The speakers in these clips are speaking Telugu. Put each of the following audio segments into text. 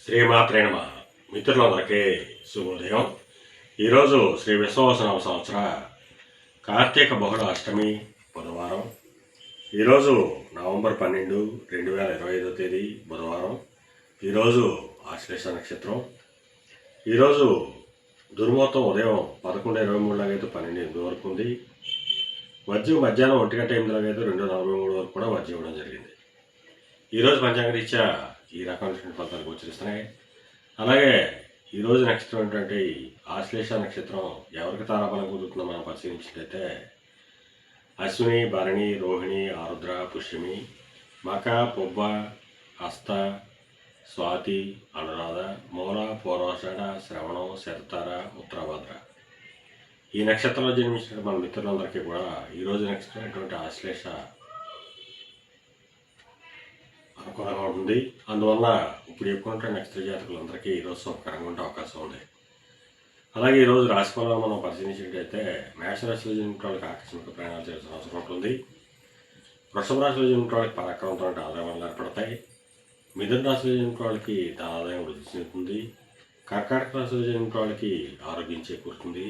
శ్రీమాత్రే నమః. మిత్రులందరికీ శుభోదయం. ఈరోజు శ్రీ విశ్వావసనామ సంవత్సర కార్తీక బహుళ అష్టమి బుధవారం. ఈరోజు నవంబర్ 12, 2025 తేదీ బుధవారం. ఈరోజు ఆశ్లేష నక్షత్రం. ఈరోజు దుర్ముహూర్తం ఉదయం 11:23 12 వరకు ఉంది. వజ్రం మధ్యాహ్నం 1:08 2:43 వరకు కూడా వజ్రం ఇవ్వడం జరిగింది. ఈరోజు పంచాంగ రీత్యా ఈ రకమైనటువంటి ఫలితాలు గోచరిస్తున్నాయి. అలాగే ఈరోజు నక్షత్రం ఏంటంటే ఆశ్లేష నక్షత్రం ఎవరికి తారాబలం కుదురుతుందో మనం పరిశీలించినట్లయితే అశ్విని, భరణి, రోహిణి, ఆరుద్ర, పుష్యమి, మక, పుబ్బ, హస్త, స్వాతి, అనురాధ, మూల, పూర్వాషాఢ, శ్రవణం, శరతార, ఉత్తరాభద్ర. ఈ నక్షత్రంలో జన్మించిన మన మిత్రులందరికీ కూడా ఈరోజు నక్షత్రం ఎటువంటి ఆశ్లేష అనుకూలంగా ఉంటుంది. అందువల్ల ఇప్పుడు ఎక్కువ నక్షత్ర జాతకులందరికీ ఈరోజు శుభకరంగా ఉండే అవకాశం ఉంది. అలాగే ఈరోజు రాశిఫలం మనం పరిశీలించినట్లయితే మేషరాశిలో జన్మించిన వాళ్ళకి ఆకస్మిక ప్రయాణాలు చేయాల్సిన అవసరం ఉంటుంది. వృషభ రాశిలో జన్మించిన వాళ్ళకి పరాక్రమంతో ఆదాయాలు ఏర్పడతాయి. మిథున రాశిలో జన్మించిన వాళ్ళకి ఆదాయం వృద్ధి చెందుతుంది. కర్కాటక రాశిలో జన్మించిన వాళ్ళకి ఆరోగ్యం చేకూరుతుంది.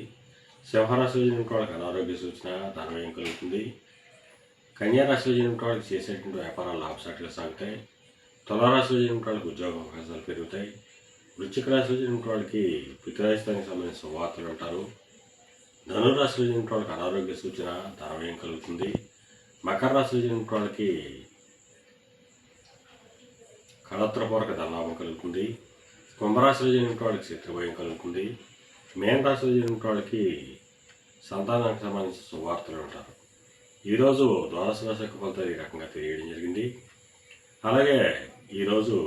సింహరాశిలో జన్మించిన వాళ్ళకి అనారోగ్య సూచన, ధనవ్యయం కలుగుతుంది. కన్యారాశిలో జన్మించిన వాళ్ళకి చేసేటువంటి వ్యాపారాలు లాభసాటిగా సాగుతాయి. తులారాశిలో జన్మించిన వాళ్ళకి ఉద్యోగ అవకాశాలు పెరుగుతాయి. వృశ్చిక రాశిలో జన్మించిన వాళ్ళకి పితృరాశితానికి సంబంధించిన శుభవార్తలు ఉంటారు. ధనురాశిలో జన్మించిన వాళ్ళకి అనారోగ్య సూచన, ధనవ్యయం కలుగుతుంది. మకర రాశిలో జన్మించిన వాళ్ళకి కళత్రపూర్వక ధనలాభం కలుగుతుంది. కుంభరాశిలో జన్మించిన వాళ్ళకి శత్రుభయం కలుగుతుంది. మేన రాశిలో జన్మించిన వాళ్ళకి సంతానానికి సంబంధించిన శుభవార్తలు ఉంటారు. ఈరోజు ద్వాదశ రాశి యొక్క ఫలితాలు ఈ రకంగా తెలియడం జరిగింది. అలాగే ఈరోజు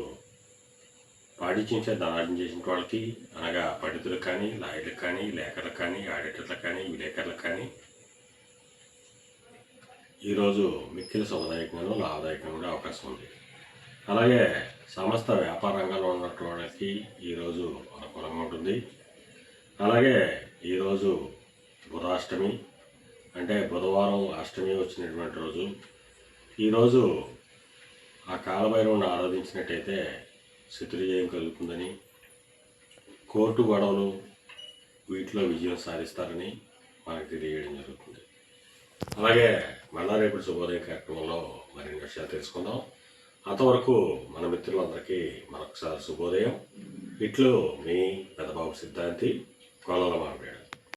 పాటించే ధనార్జన చేసిన వాళ్ళకి అనగా పండితులకు కానీ, లాయర్లకు కానీ, లేఖర్లకు కానీ, ఆడిటర్లకు కానీ, విలేకరులకు కానీ ఈరోజు మిక్కిలి శుభదాయకంగాను లాభదాయకంగా ఉండే అవకాశం ఉంది. అలాగే సమస్త వ్యాపార రంగంలో ఉన్నటువంటి వాళ్ళకి ఈరోజు అనుకూలంగా ఉంటుంది. అలాగే ఈరోజు బుధాష్టమి అంటే బుధవారం అష్టమి వచ్చినటువంటి రోజు. ఈరోజు ఆ కాలభైరవుని ఆరాధించినట్టయితే శత్రుజయం కలుగుతుందని, కోర్టు గొడవలు వీటిలో విజయం సాధిస్తారని మనకు తెలియడం జరుగుతుంది. అలాగే మళ్ళా రేపు శుభోదయ కార్యక్రమంలో మరిన్ని విషయాలు తెలుసుకుందాం. అంతవరకు మన మిత్రులందరికీ మరొకసారి శుభోదయం. ఇట్లు మీ పెద్దబాబు సిద్ధాంతి, కోలల మాట్లాడు.